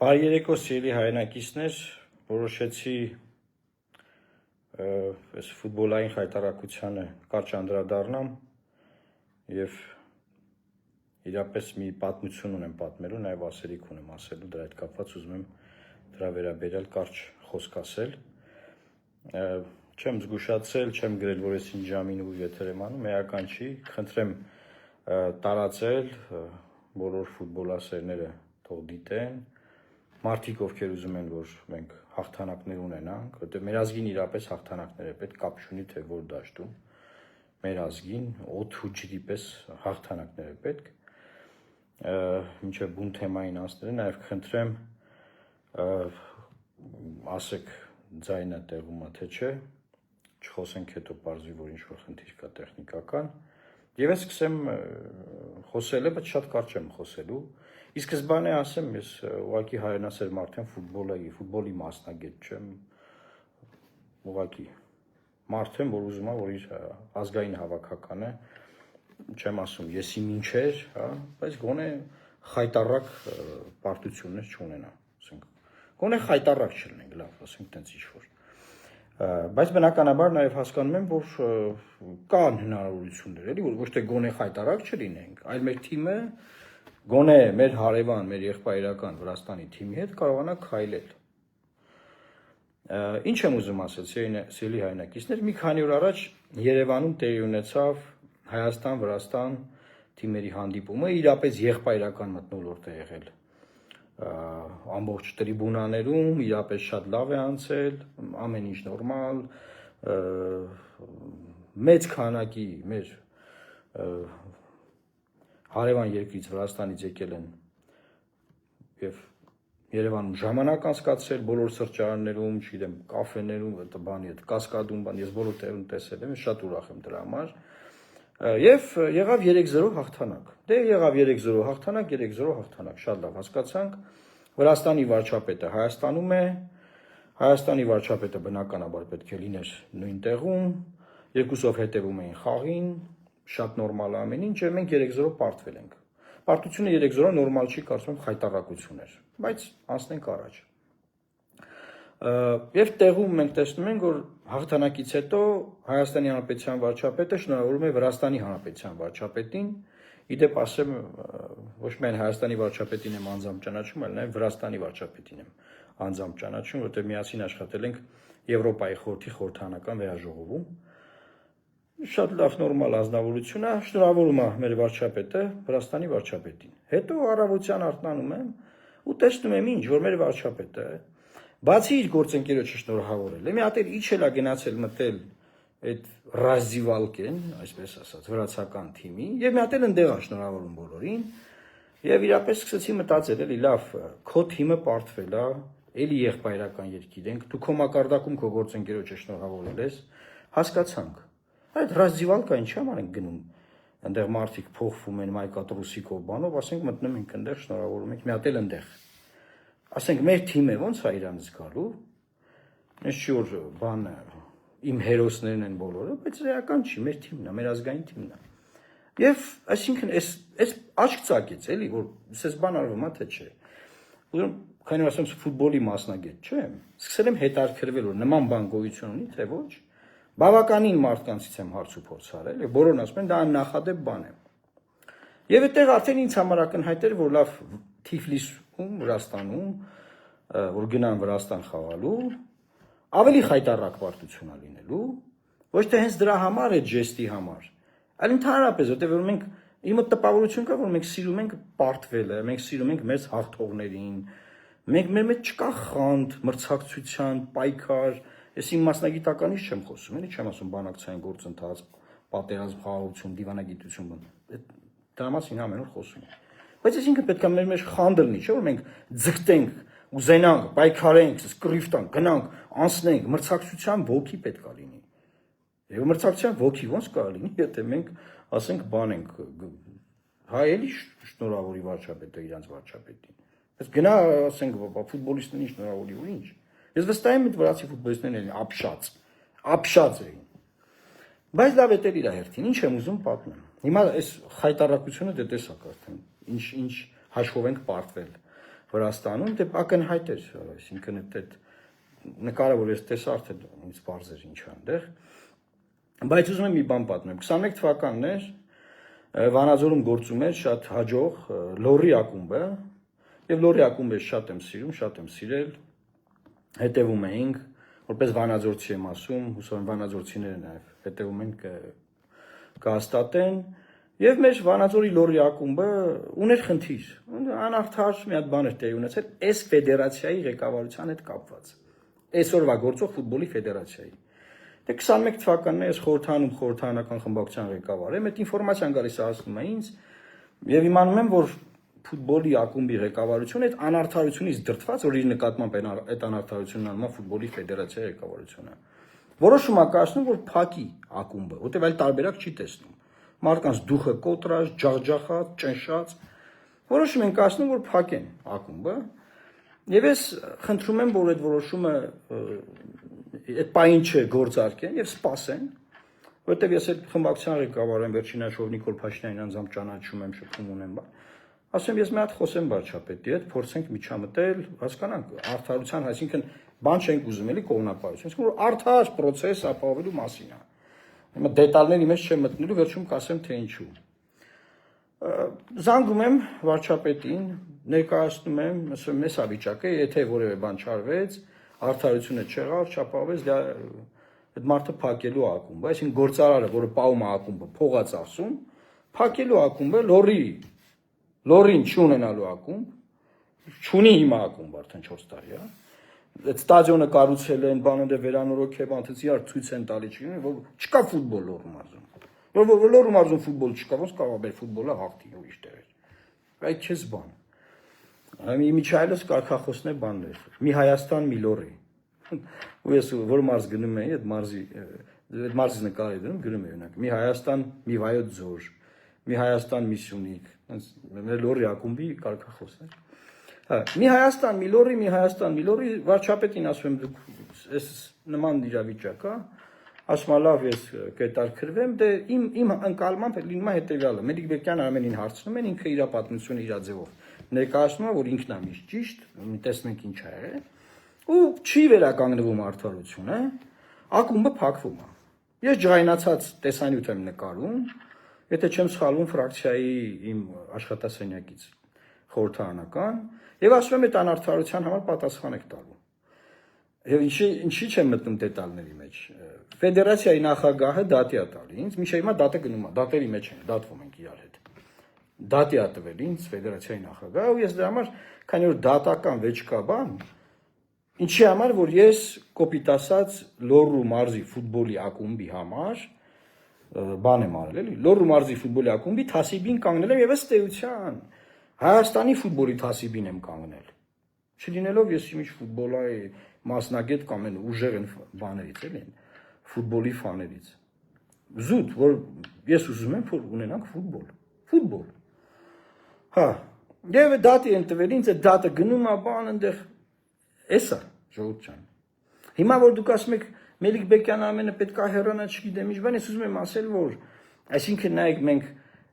Բարի երեկո սիրելի հայրենակիցներ, որոշեցի այս ֆուտբոլային խայտառակությանը կարճ անդրադառնամ եւ իրապես մի պատմություն ունեմ պատմելու, նաեւ ասելիք ունեմ ասելու, դրա հետ կապված ուզում եմ դրա վերաբերյալ կարճ խոսք ասել։ Չեմ զգուշացել, չեմ գրել, որ ես ինչ ժամին ու եթեր եմ անում, էական չի, խնդրեմ տարածել, բոլոր ֆուտբոլասերները թող դիտեն, մարդիկ ովքեր ուզում են, որ մենք հաղթանակներ ունենանք, որտեղ մեր ազգին իրապես հաղթանակներ է պետք, կապ չունի թե որ դաշտում, մեր ազգին օդ ու ջրի պես հաղթանակներ է պետք, մինչև բուն թեմային անցները, նաև խնդրեմ ասեք ձայնը տեղում է թե չէ, չխոսենք հետո պարզվի, որ ինչ-որ խնդիր կա տեխնիկական, եւ ես սկսեմ խոսելը, բայց շատ կարճ եմ խոսելու, ի սկզբանե ասեմ, ես ուղղակի հայրենասեր մարդ եմ, ֆուտբոլի մասնագետ չեմ, ուղղակի մարդ եմ, որ ուզում է, որ իր ազգային հավաքականը, չեմ ասում, եսի մինչեր, բայց գոնե խայտառակ պարտություններ չունենա, ասենք, գոնե խայտառակ չլինենք, լավ, ասենք տենց ինչ-որ, բայց բնականաբար նաև հասկանում եմ, որ կան հնարավորություններ, էլի, որ ոչ թե գոնե խայտառակ չլինենք, այլ մեր թիմը գոնե մեր հարևան, մեր եղբայրական Վրաստանի թիմի հետ կարողանա քայլել։ Ինչ եմ ուզում ասել, սիրելի հայրենակիցներ, մի քանի օր առաջ Երևանում տեղի ունեցավ Հայաստան-Վրաստան թիմերի հանդիպումը, իրապես եղբայրական մթնոլորտ է եղել ամբողջ տրիբունաներում, իրապես շատ լավ է անցել, ամեն ինչ նորմալ, մեծ քանակի մեր հարևան երկրից Վրաստանից եկել են եւ Երևանում ժամանակ անցկացրել բոլոր սրճարաններում, չգիտեմ, կաֆեներում, բանի հետ, կասկադում, ես բոլոր տեղերում տեսել եմ, շատ ուրախ եմ դրա համար։ Եվ եղավ 3-0 հաղթանակ։ Դե եղավ 3-0 հաղթանակ, 3-0 հաղթանակ, շատ լավ հասկացանք։ Վրաստանի վարչապետը Հայաստանում է, Հայաստանի վարչապետը բնականաբար պետք է լիներ նույն տեղում, երկուսով հետևում էին խաղին, շատ նորմալ է ամեն ինչ, եւ մենք 3-0 պարտվել ենք։ Պարտությունը 3-0 նորմալ չի, կարծում եմ խայտառակություն էր, բայց անցնենք առաջ։ Եվ տեղում մենք տեսնում ենք, որ հաղթանակից հետո Հայաստանի Հանրապետության վարչապետը շնորհավորում է Վրաստանի Հանրապետության վարչապետին, իդեպ ասեմ, ոչ միայն Հայաստանի վարչապետին եմ անձամբ ճանաչում, այլ նաև Վրաստանի վարչապետին եմ անձամբ ճանաչում, որտեղ միասին աշխատել ենք Եվրոպայի խորհրդի խորհրդանական վերաժողովում։ Շատ լավ նորմալ ազնվորություն է, շնորհավորում է մեր վարչապետը Վրաստանի վարչապետին։ Հետո առավոտյան արթնանում եմ ու տեսնում եմ ինչ, որ մեր վարչապետը բացի իր գործընկերոջը շնորհավորել է, մի հատ էլ իջել է գնացել մտել այդ Ռազիվալկեն, այսպես ասած, վրացական թիմի, եւ մի հատ էլ ընդեղ է շնորհավորում բոլորին, եւ իրապես սկսեցի մտածել, էլի լավ, քո թիմը պարտվել է, էլի եղբայրական երկիր ենք, դու քո մակարդակում քո գործընկերոջը շնորհավորել ես, հասկացանք։ Այդ Ռազիվալկա ինչի՞ համար ենք գնում, այնտեղ մարդիկ փոխվում են մայկատրուսիկով բանով, ասենք մտնում ենք այնտեղ շնորհավորում ենք, մի հատ էլ այնտեղ։ Ասենք մեր թիմը ո՞նց է իրանց գալու։ Ինչ չի որ բանը իմ հերոսներն են բոլորը, բայց ռեական չի, մեր թիմն է, մեր ազգային թիմն է։ Եվ այսինքն այս աչք ծակեց, էլի, որ ասես բան արվում է թե չէ։ Ուրեմն, քանի որ ասեմ ֆուտբոլի մասնագետ չեմ, սկսել եմ հետաքրքրվել, որ նման բան գոյություն ունի, թե ոչ։ Բավականին մարդկանցից եմ հարց ու փորձ արել, եւ բոլորն ասում են դա նախադեպ բան է։ Եվ այդտեղ արդեն ինձ համար ակնհայտ էր, որ լավ Թիֆլիսում, Վրաստանում, որ գնան Վրաստան խաղալու, ավելի խայտառակ պարտություն է լինելու, ոչ թե հենց դրա համար է ջեստի համար, այլ ընդհանրապես, որտեղ որ մենք իմը տպավորություն կա, որ մենք սիրում ենք պարտվելը, մենք սիրում ենք մեզ հաղթողներին, մեր մեջ չկա խանդ, մրցակցության, պայքար, ես իմ մասնագիտականից չեմ խոսում, էլի չեմ ասում բանակցային գործընթաց, պատերազմ, խաղաղություն, դիվանագիտություն, դրա մասին ամեն օր խոսում եմ։ Բայց այսինքն պետք է մեր մեջ խանդը լինի, չէ՞ որ մենք ձգտենք, ուզենանք, պայքարենք, սկռիվ տանք, գնանք, անցնենք, մրցակցության ոգի պետք է լինի։ Եվ մրցակցության ոգի ո՞նց կարող լինի, եթե մենք ասենք բան ենք, հայ էլի շնորհավորի վարչապետը իրանց վարչապետին։ Բայց գնա ասենք ֆուտբոլիստներին շնորհավորի ու ինչ։ Ես վստահ եմ, այդ վրացի ֆուտբոլիստներն են ապշած էին։ Բայց լավ է դեր իր հերթին, ինչ եմ ուզում պատմեմ։ Հիմա այս խայտառակությունը դե տեսակ արդեն, ինչ հաշվով ենք պարտվել։ Վրաստանում, դե ակնհայտ էր, այսինքն այդ նկարը, որ ես տեսա, արդեն ինձ բարձ էր ինչ այնտեղ։ Բայց ուզում եմ մի բան պատմեմ։ 21 թվականն էր, Վանաձորում գործում էր շատ հաջող Լորի ակումբը, եւ Լորի ակումբը շատ եմ սիրում, շատ եմ սիրել, հետևում էինք, որպես վանաձորցի եմ ասում, հուսով եմ վանաձորցիները նաեւ հետևում են կհաստատեն, եւ մեր Վանաձորի Լորի ակումբը ուներ խնդիր, անարդար մի հատ բան էր տեղի ունեցել այս ֆեդերացիայի ղեկավարության հետ կապված, այսօրվա գործող ֆուտբոլի ֆեդերացիայի։ Դե 21 թվականն է ես խորհրդանում խորհրդարանական խմբակցության ղեկավար եմ, այդ ինֆորմացիան գալիս է հասնում է ինձ եւ իմանում եմ, որ ֆուտբոլի ակումբի ղեկավարությունը այդ անարդարությունից դրդված, որ իր նկատմամբ այդ անարդարությունն անում է ֆուտբոլի ֆեդերացիայի ղեկավարությունը։ Որոշում է կայացնում, որ փակի ակումբը, որտեղ այլ տարբերակ չի տեսնում։ Մարդկանց դուխը կոտրած, ջախջախած, ճնշած, որոշում են կայացնում, որ փակեն ակումբը։ Եվ ես խնդրում եմ, որ այդ որոշումը այդ պայն չգործարկեն եւ սպասեն, որտեղ ես այդ խմբակցության ղեկավար եմ, վերջին հաշվով Նիկոլ Փաշինյանին անձամբ ճանաչում եմ, շփում ունեմ, ասեմ ես մի հատ խոսեմ վարչապետի հետ, փորձենք միջամտել, հասկանանք, արդարության, այսինքն բան չենք ուզում էլի կողմնապահություն, այսինքն որ արդար process ապահովելու մասին է։ Հիմա դետալների մեջ չեմ մտնելու, վերջում կասեմ թե ինչու։ Զանգում եմ վարչապետին, ներկայացնում եմ, ասում եմ, էսա վիճակը, եթե որևէ բան չարվեց, արդարությունը չեղավ, չապահովեց, դա այդ մարդը փակելու ակումբը, այսինքն գործարարը, որը պահում է ակումբը, փողա ծախսում, փակելու ակումբը, լորին չունենալու ակումբ, չունի հիմա ակումբ արդեն 4 տարի է։ Այդ ստադիոնը կառուցել են, բանը վերանորոգել, բանից իրար ցույց են տալի, որ չկա ֆուտբոլ Լոռու մարզում։ Որ Լոռու մարզում ֆուտբոլ չկա, ոնց կարող է ֆուտբոլը հաղթի ուրիշ տեղեր։ Այդ չես բան։ Միջայլոց կարգախոսն է բաններ։ Մի Հայաստան, մի Լոռի։ Ու ես որ մարզ գնում էի, այդ մարզի նկարը դնում, գնում էի օրինակ։ Մի Հայաստան, մի Վայոց Ձոր, մի Հայաստան, մի Սյունիք, մեր Լոռի ակումբի կարգախոսն է։ Հա, մի Հայաստան, մի Լոռի, մի Հայաստան, մի Լոռի, վարչապետին ասում եմ դուք այս նման իրավիճակ է, ասում եմ լավ ես կետարկրվեմ, դե իմ ընկալմամբ լինում է հետեւյալը։ Մելիք Բեկյան Արմենին հարցնում են, ինքը իր պատմությունը իր ձևով ներկայացնում է, որ ինքն է միշտ ճիշտ, տեսնենք ինչ է եղել, ու չի վերականգնվում արդարությունը, ակումբը փակվում է։ Ես ջղայնացած տեսանյութ եմ նկարում, եթե չեմ սխալվում ֆրակցիայի իմ աշխատասենյակից խորհրդարանական, եւ ասում եմ այդ անարդարության համար պատասխան եք տալու։ Եվ ինչի չեմ մտնում դետալների մեջ։ Ֆեդերացիայի նախագահը դատի է տալի ինձ, միշտ հիմա դատը գնում է, դատերի մեջ են, դատվում ենք իրար հետ։ Դատի է տվել ինձ ֆեդերացիայի նախագահը, ու ես դրա համար, քանի որ դատական վեճ կա բան, ինչի համար, որ ես կոպիտ ասած Լոռու մարզի ֆուտբոլի ակումբի համար բան եմ արել, էլի, Լոռու մարզի ֆուտբոլի ակումբի թասիբին կանգնել եմ եւ ըստ էության Հայաստանի ֆուտբոլի թասիբին եմ կանգնել։ Չլինելով ես իմիջ ֆուտբոլայի մասնագետ կամ են ուժեղ են բաներից էլի, ֆուտբոլի ֆաներից։ Զուտ, որ ես ուզում եմ որ ունենանք ֆուտբոլ։ Հա, եւ դատի են տվել ինձ, այդ դատը գնում է բան այնտեղ էսա ժողովուրդ ջան։ Հիմա որ դուք ասում եք Մելիք Բեկյան Արմենը պետք է հեռանա, չգիտեմ ինչ բան, ես ուզում եմ ասել, որ այսինքն նայեք մենք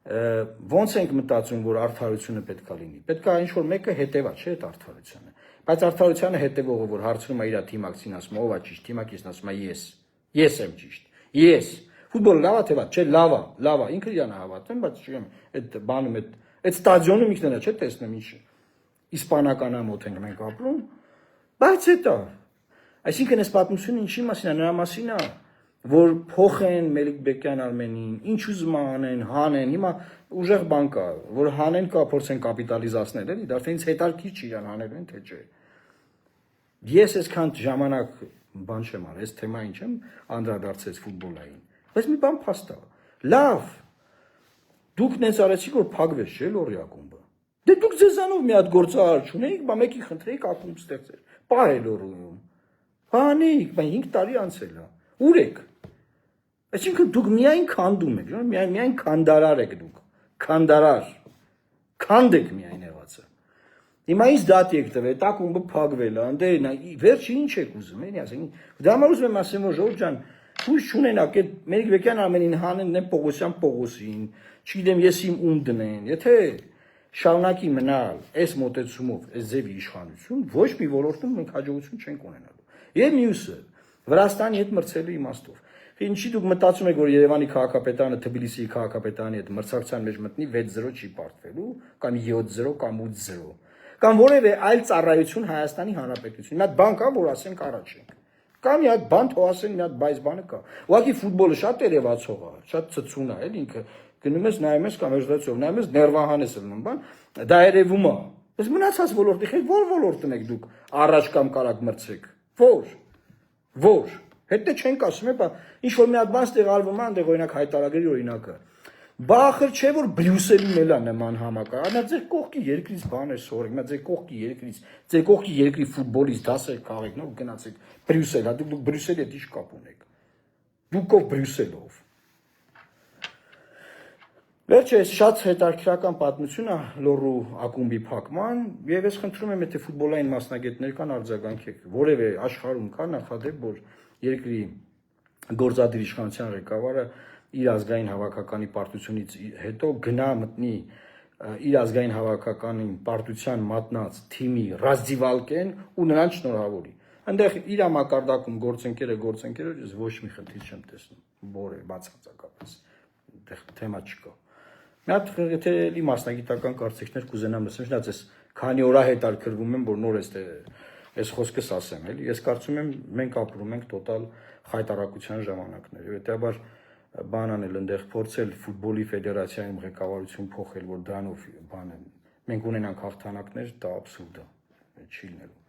ոնց ենք մտածում, որ արդարությունը պետք է լինի։ Պետք է ինչ որ մեկը հետևա, չէ՞ այդ արդարությանը։ Բայց արդարությանը հետևողը, որ հարցնում է իր թիմակցին, ասում է ով է ճիշտ, թիմակիցն ասում է ես եմ ճիշտ։ Ես։ Ֆուտբոլը լավ է թե վատ, չէ, լավ է, ինքը իրան հավատում, բայց չեմ այդ բանում այդ ստադիոնում ինքն է, չէ՞, տեսնում ինչ իսպանականամոտ ենք մենք ապրում, բայց հետո այսինքն այս պատմությունը ինչի մասին է, նրա մասին է, որ փոխեն Մելիք Բեկյան Արմենին, ինչ ուզում անեն, հանեն, հիմա ուժեղ բան կա, որ հանեն կա փորձեն կապիտալիզացնել, էլի, դա ինձ հետարքի չի իրան հանելու են թե չէ։ Ես այսքան ժամանակ բան չեմ արել, այս թեմային չեմ անդրադարձել ֆուտբոլային, բայց մի բան փաստ է։ Լավ, դուք նենց արեցիք, որ փակվեց, չէ՞, Լոռի ակումբը։ Դե դուք ձեզանով մի հատ գործարար չունեիք, բա մեկի խնդրեիք ակումբ ստեղծել։ Պահել Լոռուում։ Հանեիք, բա 5 տարի անցել է։ Ուր եք։ Այսինքն դուք միայն քանդում եք, միայն քանդարար եք դուք։ Քանդարար։ Քանդ եք միայն եղածը։ Հիմա ինձ դատի եք տվել, ակումբը փակվել է, դե վերջը ինչ եք ուզում, էլի ասենք։ Դա համար ուզում եմ ասեմ, որ ժողովուրդ ջան, հույս չունենաք այդ Մելիք Բեկյան Արմենին հանեն Պողոսյան Պողոսին, չգիտեմ ես իմ ում դնեն, եթե շարունակի մնալ այս մոտեցումով, այս ձևի իշխանություն, ոչ մի ոլորտում մենք հաջողություն չենք ունենալու։ Եվ մյուսը Վրաստանի հետ մրցելու իմաստով։ Ինչի դուք մտածում եք, որ Երևանի քաղաքապետարանը Թբիլիսիի քաղաքապետարանի հետ մրցակցության մեջ մտնի 6-0 չի պարտվելու, կամ 7-0 կամ 8-0, կամ որևէ այլ ծառայություն Հայաստանի Հանրապետություն։ Մի հատ բան կա, որ ասենք առաջ ենք։ Կամ մի հատ բան թող ասեն, մի հատ բայց բանը կա։ Ուղղակի ֆուտբոլը շատ երևացող է, շատ ծծուն է, էլ ինքը գնում ես նայում ես կամ երջանկացով, նայում ես ներվահան ես լնում, բան, դա երևում է։ Բայց մնացած ոլորտի հետ ո՞ր ոլորտն եք դուք առաջ կամ կարակ մրցեք։ Որ հետո չենք ասում, բա ինչ որ մի հատ բան ստեղալվում է, այնտեղ օրինակ հայտարարագրի օրինակը։ Բա ախր չէ որ Բրյուսելին էլ է նման համակարգ, նա ձեր կողքի երկրից բան է սորեք, նա ձեր կողքի երկրի ֆուտբոլից դասեր քաղեք, նո գնացեք Բրյուսել, հա դուք Բրյուսելի հետ ինչ կապ ունեք։ Դուք ով Բրյուսելով։ Վերջը շատ հետաքրքրական պատմություն է Լոռու ակումբի փակման, եւ ես խնդրում եմ, եթե ֆուտբոլային մասնագետներ կան, արձագանքեք, որևէ աշխարհում կա նախադեպ, որ երկրի գործադիր իշխանության ղեկավարը իր ազգային հավաքականի պարտությունից հետո գնա մտնի իր ազգային հավաքականի պարտության մատնած թիմի Ռազդիվալկեն ու նրան շնորհավորի։ Այնտեղ իր մակարդակում գործընկերը ես ոչ մի խնդիր չեմ տեսնում, որը բացարձակապես այնտեղ թեմա չկա։ Մի հատ եթե էլի մասնագիտական կարծիքներ կուզենամ լսեմ, շնորհակալ ես, քանի օր հետաքրքրվում եմ, որ նոր այս խոսքս ասեմ, էլի։ Ես կարծում եմ մենք ապրում ենք տոտալ խայտարակության ժամանակներ, եւ հետեւաբար բան անել այնտեղ փորձել ֆուտբոլի ֆեդերացիայում ղեկավարություն փոխել, որ դրանով բան են։ Մենք ունենանք հաղթանակներ, դա աբսուրդ է, չի լինելու։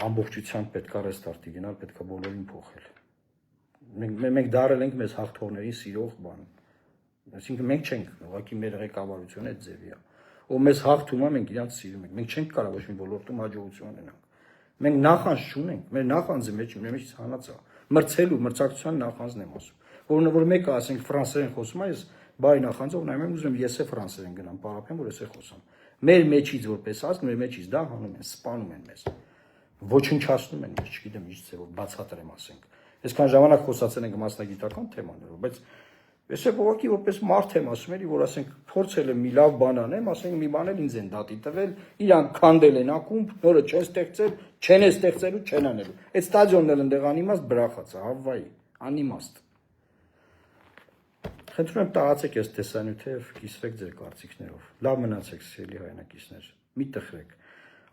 Ամբողջությամբ պետք է ռեստարտի գնալ, պետք է բոլորին փոխել։ Մենք դարել ենք մեզ հաղթողներին սիրող բան։ Այսինքն մենք չենք, ուղղակի մեր ղեկավարությունը այդ ձևի է։ Ով մեզ հաղթում է, մենք իրանց սիրում ենք։ Մենք չենք կարող ոչ մի ոլորտում հաջողություն ունենալ։ Մենք նախանձ չունենք, մեր նախանձը մեջից հանած է։ Մրցելու, մրցակցության նախանձն եմ ասում։ Որ մեկը ասենք ֆրանսերեն խոսում է, ես բայ նախանձով նայում եմ, ուզում եմ ես է ֆրանսերեն գնամ, պարապեմ, որ ես է խոսամ։ Մեր մեջից որպես ազգ, մեր մեջից դա հանում են, սպանում են մեզ։ Ոչնչացնում են, ես չգիտեմ ինչ ձևով բացատրեմ ասենք։ Այսքան ժամանակ խոսացել ենք մասնագիտական թեմաներով, բայց ես ուղղակի որպես մարդ եմ ասում էլի, որ ասենք փորձել եմ մի լավ բան անեմ, ասենք մի բան էլ ինձ են դատի տվել, իրանք քանդել են ակումբ, նորը չեն ստեղծել, չեն ստեղծելու, չեն անելու։ Այդ ստադիոնն էլ ընդեղ անիմաստ բրախաց է, հավայի, անիմաստ։ Խնդրում եմ տարածեք այս տեսանյութը եւ կիսվեք ձեր կարծիքներով։ Լավ մնացեք, սիրելի հայրենակիցներ։ Մի տխրեք։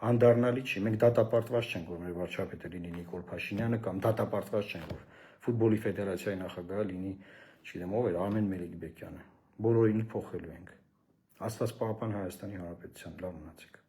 Անդառնալի չի, մենք դատապարտված չենք, որ մեր վարչապետը լինի Նիկոլ Փաշինյանը կամ դատապարտված չենք, որ ֆուտբոլի ֆեդերացիայի նախագահը լինի չգիտեմ ով էր Արմեն Մելիքբեկյանը, բոլորին փոխելու ենք։ Աստված պահապան Հայաստանի Հանրապետության, լավ մնացեք։